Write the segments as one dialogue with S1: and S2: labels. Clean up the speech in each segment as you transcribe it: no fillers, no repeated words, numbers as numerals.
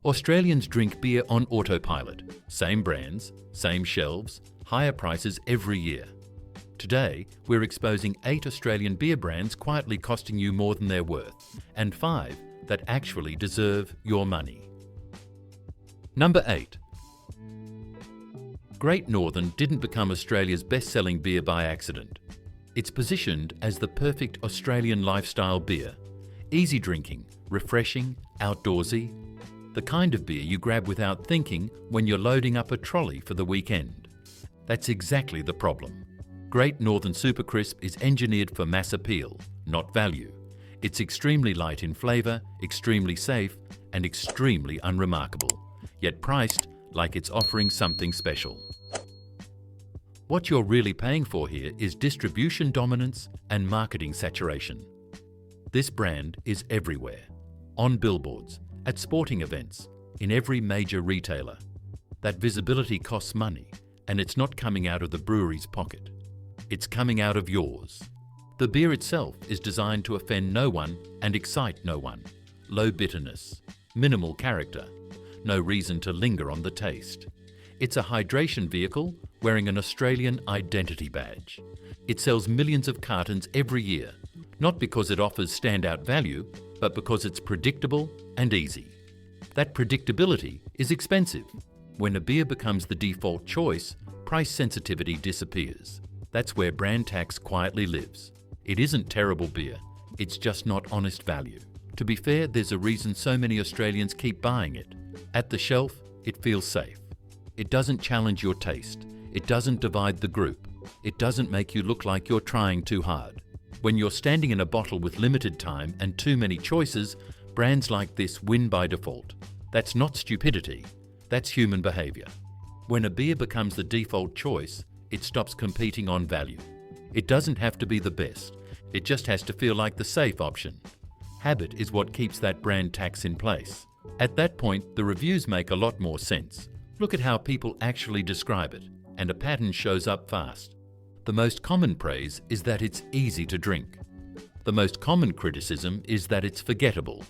S1: Australians drink beer on autopilot. Same brands, same shelves, higher prices every year. Today, we're exposing 8 Australian beer brands quietly costing you more than they're worth, and 5 that actually deserve your money. Number 8. Great Northern didn't become Australia's best-selling beer by accident. It's positioned as the perfect Australian lifestyle beer. Easy drinking, refreshing, outdoorsy. The kind of beer you grab without thinking when you're loading up a trolley for the weekend. That's exactly the problem. Great Northern Super Crisp is engineered for mass appeal, not value. It's extremely light in flavour, extremely safe, and extremely unremarkable, yet priced like it's offering something special. What you're really paying for here is distribution dominance and marketing saturation. This brand is everywhere, on billboards, at sporting events, in every major retailer. That visibility costs money, and it's not coming out of the brewery's pocket. It's coming out of yours. The beer itself is designed to offend no one and excite no one. Low bitterness, minimal character, no reason to linger on the taste. It's a hydration vehicle wearing an Australian identity badge. It sells millions of cartons every year, not because it offers standout value, but because it's predictable and easy. That predictability is expensive. When a beer becomes the default choice, price sensitivity disappears. That's where brand tax quietly lives. It isn't terrible beer, it's just not honest value. To be fair, there's a reason so many Australians keep buying it. At the shelf, it feels safe. It doesn't challenge your taste. It doesn't divide the group. It doesn't make you look like you're trying too hard. When you're standing in a bottle with limited time and too many choices, brands like this win by default. That's not stupidity, that's human behaviour. When a beer becomes the default choice, it stops competing on value. It doesn't have to be the best, it just has to feel like the safe option. Habit is what keeps that brand tax in place. At that point, the reviews make a lot more sense. Look at how people actually describe it, and a pattern shows up fast. The most common praise is that it's easy to drink. The most common criticism is that it's forgettable.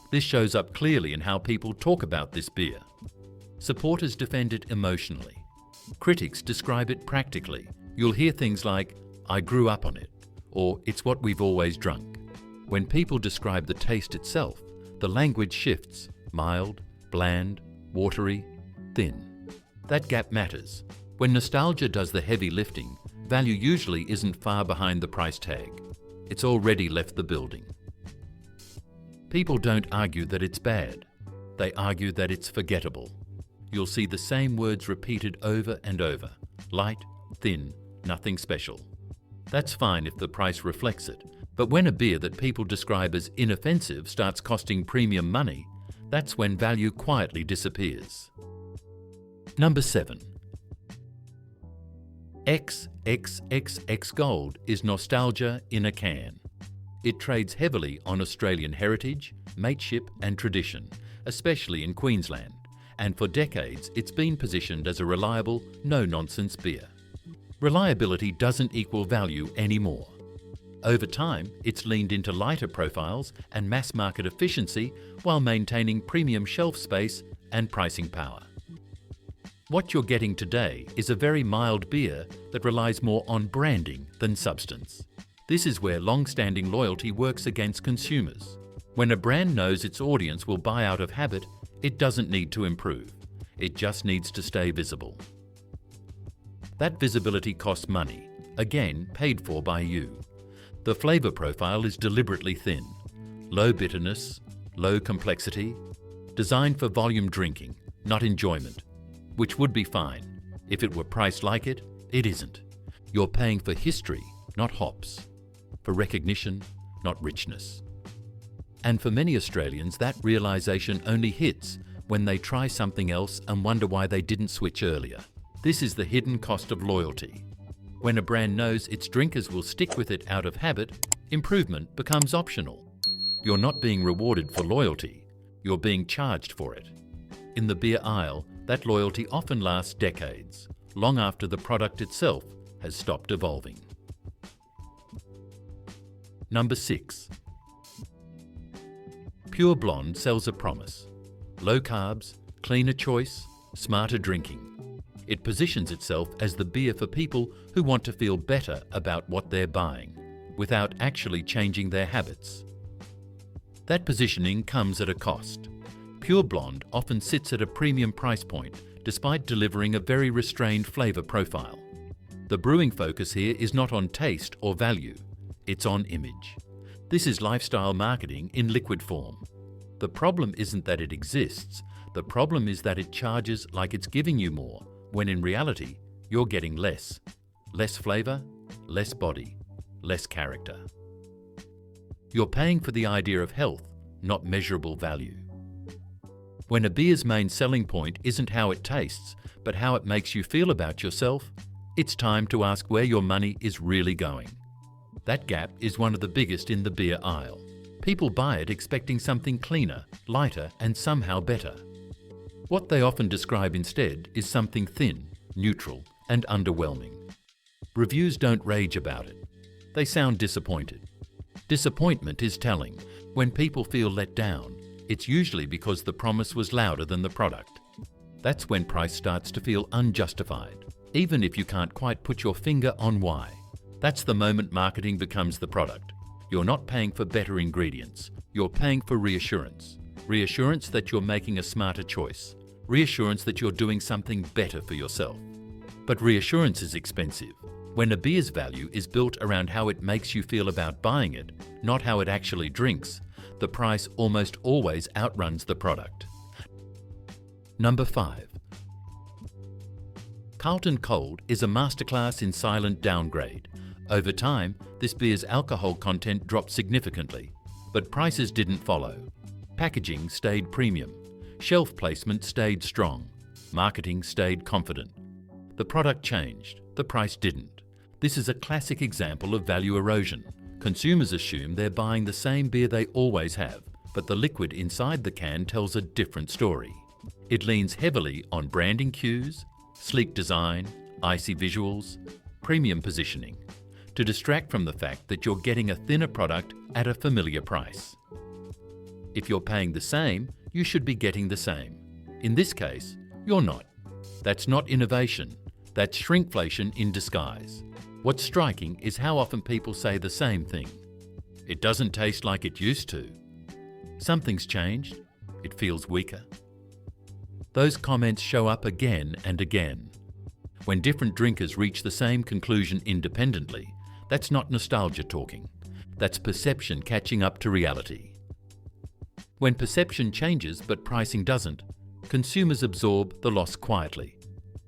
S1: This shows up clearly in how people talk about this beer. Supporters defend it emotionally. Critics describe it practically. You'll hear things like, "I grew up on it," or "It's what we've always drunk." When people describe the taste itself, the language shifts: mild, bland, watery, thin. That gap matters. When nostalgia does the heavy lifting, value usually isn't far behind the price tag. It's already left the building. People don't argue that it's bad. They argue that it's forgettable. You'll see the same words repeated over and over. Light, thin, nothing special. That's fine if the price reflects it. But when a beer that people describe as inoffensive starts costing premium money, that's when value quietly disappears. Number 7. XXXX Gold is nostalgia in a can. It trades heavily on Australian heritage, mateship and tradition, especially in Queensland, and for decades it's been positioned as a reliable, no-nonsense beer. Reliability doesn't equal value anymore. Over time, it's leaned into lighter profiles and mass-market efficiency while maintaining premium shelf space and pricing power. What you're getting today is a very mild beer that relies more on branding than substance. This is where long-standing loyalty works against consumers. When a brand knows its audience will buy out of habit, it doesn't need to improve. It just needs to stay visible. That visibility costs money, again paid for by you. The flavour profile is deliberately thin. Low bitterness, low complexity, designed for volume drinking, not enjoyment. Which would be fine. If it were priced like it, it isn't. You're paying for history, not hops. For recognition, not richness. And for many Australians, that realisation only hits when they try something else and wonder why they didn't switch earlier. This is the hidden cost of loyalty. When a brand knows its drinkers will stick with it out of habit, improvement becomes optional. You're not being rewarded for loyalty, you're being charged for it. In the beer aisle, that loyalty often lasts decades, long after the product itself has stopped evolving. Number 6. Pure Blonde sells a promise. Low carbs, cleaner choice, smarter drinking. It positions itself as the beer for people who want to feel better about what they're buying, without actually changing their habits. That positioning comes at a cost. Pure Blonde often sits at a premium price point, despite delivering a very restrained flavour profile. The brewing focus here is not on taste or value, it's on image. This is lifestyle marketing in liquid form. The problem isn't that it exists, the problem is that it charges like it's giving you more, when in reality, you're getting less. Less flavour, less body, less character. You're paying for the idea of health, not measurable value. When a beer's main selling point isn't how it tastes, but how it makes you feel about yourself, it's time to ask where your money is really going. That gap is one of the biggest in the beer aisle. People buy it expecting something cleaner, lighter, and somehow better. What they often describe instead is something thin, neutral, and underwhelming. Reviews don't rage about it. They sound disappointed. Disappointment is telling. When people feel let down, it's usually because the promise was louder than the product. That's when price starts to feel unjustified, even if you can't quite put your finger on why. That's the moment marketing becomes the product. You're not paying for better ingredients. You're paying for reassurance. Reassurance that you're making a smarter choice. Reassurance that you're doing something better for yourself. But reassurance is expensive. When a beer's value is built around how it makes you feel about buying it, not how it actually drinks, the price almost always outruns the product. Number 5. Carlton Cold is a masterclass in silent downgrade. Over time, this beer's alcohol content dropped significantly, but prices didn't follow. Packaging stayed premium. Shelf placement stayed strong. Marketing stayed confident. The product changed, the price didn't. This is a classic example of value erosion. Consumers assume they're buying the same beer they always have, but the liquid inside the can tells a different story. It leans heavily on branding cues, sleek design, icy visuals, premium positioning, to distract from the fact that you're getting a thinner product at a familiar price. If you're paying the same, you should be getting the same. In this case, you're not. That's not innovation. That's shrinkflation in disguise. What's striking is how often people say the same thing. It doesn't taste like it used to. Something's changed. It feels weaker. Those comments show up again and again. When different drinkers reach the same conclusion independently, that's not nostalgia talking. That's perception catching up to reality. When perception changes but pricing doesn't, consumers absorb the loss quietly,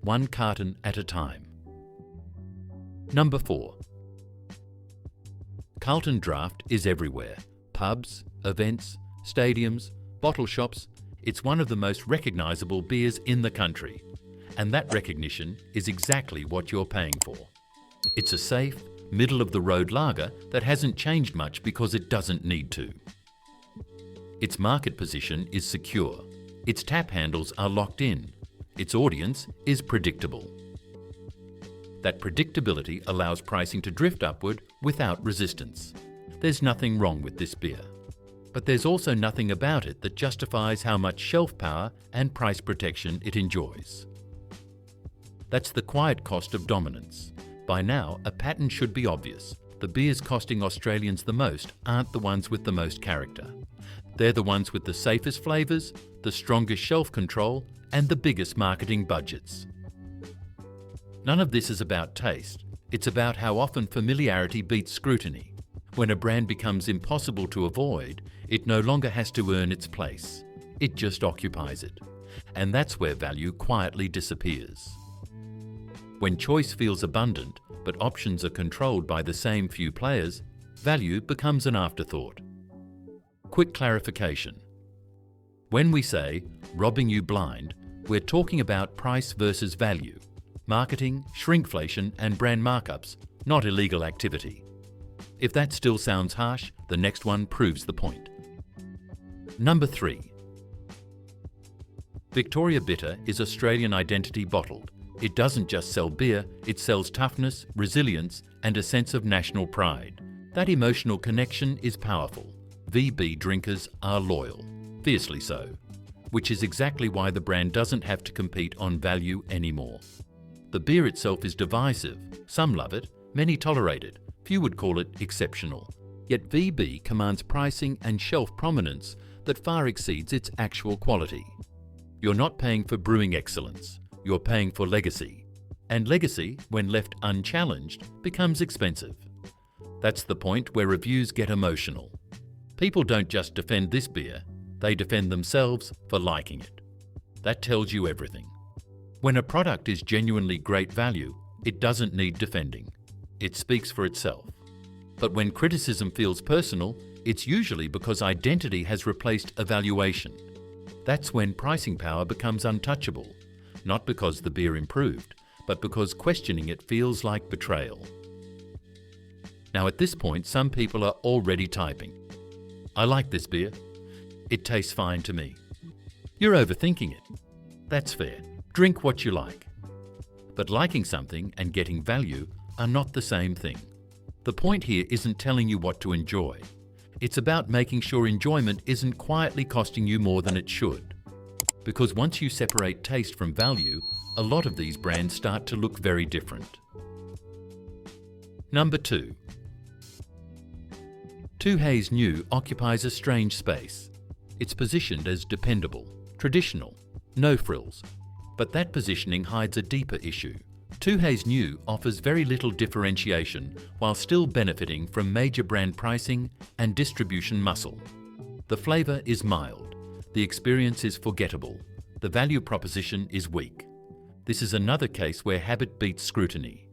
S1: one carton at a time. Number 4. Carlton Draft is everywhere. Pubs, events, stadiums, bottle shops. It's one of the most recognisable beers in the country. And that recognition is exactly what you're paying for. It's a safe, middle-of-the-road lager that hasn't changed much because it doesn't need to. Its market position is secure. Its tap handles are locked in. Its audience is predictable. That predictability allows pricing to drift upward without resistance. There's nothing wrong with this beer. But there's also nothing about it that justifies how much shelf power and price protection it enjoys. That's the quiet cost of dominance. By now, a pattern should be obvious. The beers costing Australians the most aren't the ones with the most character. They're the ones with the safest flavours, the strongest shelf control, and the biggest marketing budgets. None of this is about taste. It's about how often familiarity beats scrutiny. When a brand becomes impossible to avoid, it no longer has to earn its place. It just occupies it. And that's where value quietly disappears. When choice feels abundant, but options are controlled by the same few players, value becomes an afterthought. Quick clarification. When we say robbing you blind, we're talking about price versus value. Marketing, shrinkflation, and brand markups, not illegal activity. If that still sounds harsh, the next one proves the point. Number 3. Victoria Bitter is Australian identity bottled. It doesn't just sell beer, it sells toughness, resilience, and a sense of national pride. That emotional connection is powerful. VB drinkers are loyal, fiercely so. which is exactly why the brand doesn't have to compete on value anymore. The beer itself is divisive. Some love it, many tolerate it, few would call it exceptional. Yet VB commands pricing and shelf prominence that far exceeds its actual quality. You're not paying for brewing excellence, you're paying for legacy. And legacy, when left unchallenged, becomes expensive. That's the point where reviews get emotional. People don't just defend this beer, they defend themselves for liking it. That tells you everything. When a product is genuinely great value, it doesn't need defending. It speaks for itself. But when criticism feels personal, it's usually because identity has replaced evaluation. That's when pricing power becomes untouchable, not because the beer improved, but because questioning it feels like betrayal. Now at this point, some people are already typing, "I like this beer. It tastes fine to me." You're overthinking it. That's fair. Drink what you like. But liking something and getting value are not the same thing. The point here isn't telling you what to enjoy. It's about making sure enjoyment isn't quietly costing you more than it should. Because once you separate taste from value, a lot of these brands start to look very different. Number 2. Two Hays New occupies a strange space. It's positioned as dependable, traditional, no frills. But that positioning hides a deeper issue. Two Hays New offers very little differentiation while still benefiting from major brand pricing and distribution muscle. The flavour is mild, the experience is forgettable, the value proposition is weak. This is another case where habit beats scrutiny.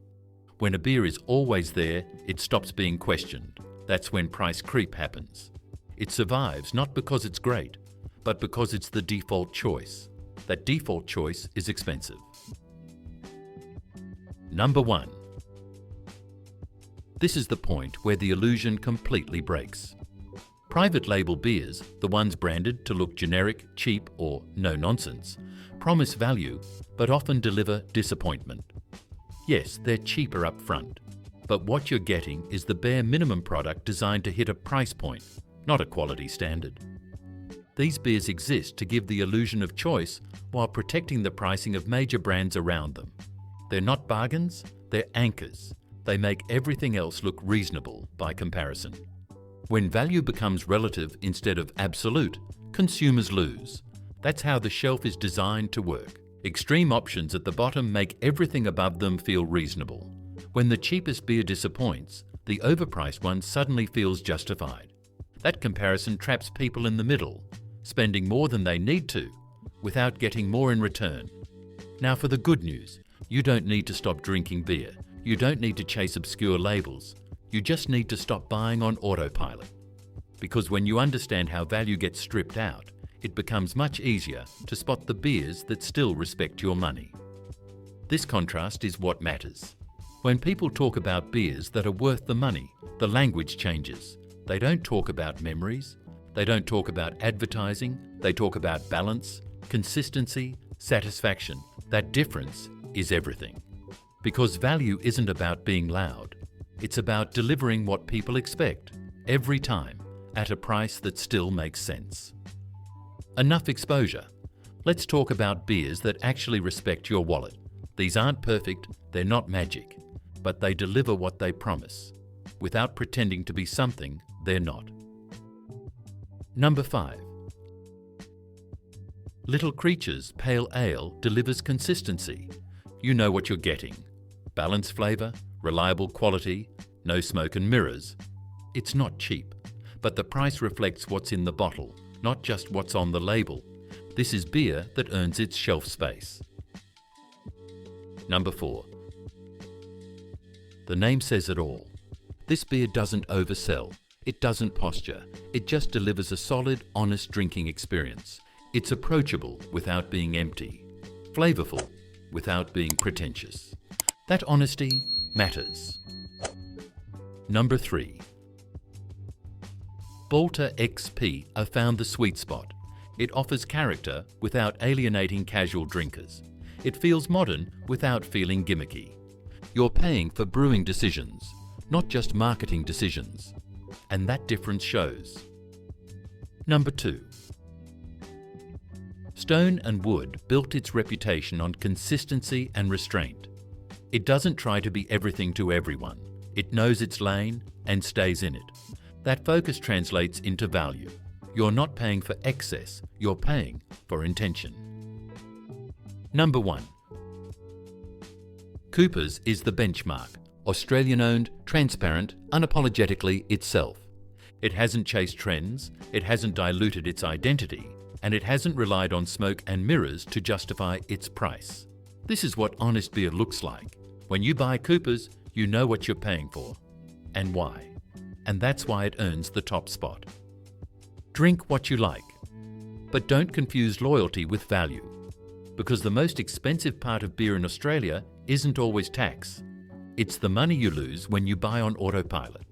S1: When a beer is always there, it stops being questioned. That's when price creep happens. It survives not because it's great, but because it's the default choice. That default choice is expensive. Number 1. This is the point where the illusion completely breaks. Private label beers, the ones branded to look generic, cheap, or no-nonsense, promise value but often deliver disappointment. Yes, they're cheaper up front, but what you're getting is the bare minimum product designed to hit a price point, not a quality standard. These beers exist to give the illusion of choice while protecting the pricing of major brands around them. They're not bargains, they're anchors. They make everything else look reasonable by comparison. When value becomes relative instead of absolute, consumers lose. That's how the shelf is designed to work. Extreme options at the bottom make everything above them feel reasonable. When the cheapest beer disappoints, the overpriced one suddenly feels justified. That comparison traps people in the middle, spending more than they need to, without getting more in return. Now for the good news, you don't need to stop drinking beer. You don't need to chase obscure labels. You just need to stop buying on autopilot. Because when you understand how value gets stripped out, it becomes much easier to spot the beers that still respect your money. This contrast is what matters. When people talk about beers that are worth the money, the language changes. They don't talk about memories. They don't talk about advertising. They talk about balance, consistency, satisfaction. That difference is everything. Because value isn't about being loud. It's about delivering what people expect, every time, at a price that still makes sense. Enough exposure. Let's talk about beers that actually respect your wallet. These aren't perfect, they're not magic, but they deliver what they promise, without pretending to be something they're not. Number 5. Little Creatures Pale Ale delivers consistency. You know what you're getting. Balanced flavour, reliable quality, no smoke and mirrors. It's not cheap, but the price reflects what's in the bottle, not just what's on the label. This is beer that earns its shelf space. Number 4. The name says it all. This beer doesn't oversell. It doesn't posture. It just delivers a solid, honest drinking experience. It's approachable without being empty, flavourful without being pretentious. That honesty matters. Number 3. Balter XP have found the sweet spot. It offers character without alienating casual drinkers. It feels modern without feeling gimmicky. You're paying for brewing decisions, not just marketing decisions. And that difference shows. Number 2. Stone and Wood built its reputation on consistency and restraint. It doesn't try to be everything to everyone. It knows its lane and stays in it. That focus translates into value. You're not paying for excess, you're paying for intention. Number 1. Coopers is the benchmark. Australian-owned, transparent, unapologetically itself. It hasn't chased trends, it hasn't diluted its identity, and it hasn't relied on smoke and mirrors to justify its price. This is what honest beer looks like. When you buy Coopers, you know what you're paying for and why. And that's why it earns the top spot. Drink what you like, but don't confuse loyalty with value, because the most expensive part of beer in Australia isn't always tax. It's the money you lose when you buy on Autopilot.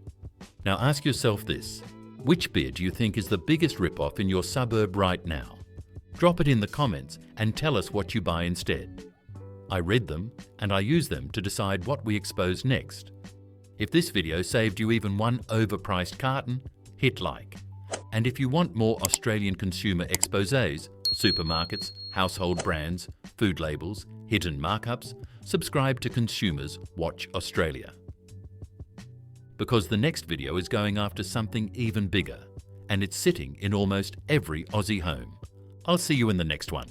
S1: Now ask yourself this: which beer do you think is the biggest rip-off in your suburb right now? Drop it in the comments and tell us what you buy instead. I read them and I use them to decide what we expose next. If this video saved you even one overpriced carton, hit like. And if you want more Australian consumer exposés, supermarkets, household brands, food labels, hidden markups, subscribe to Consumers Watch Australia. Because the next video is going after something even bigger, and it's sitting in almost every Aussie home. I'll see you in the next one.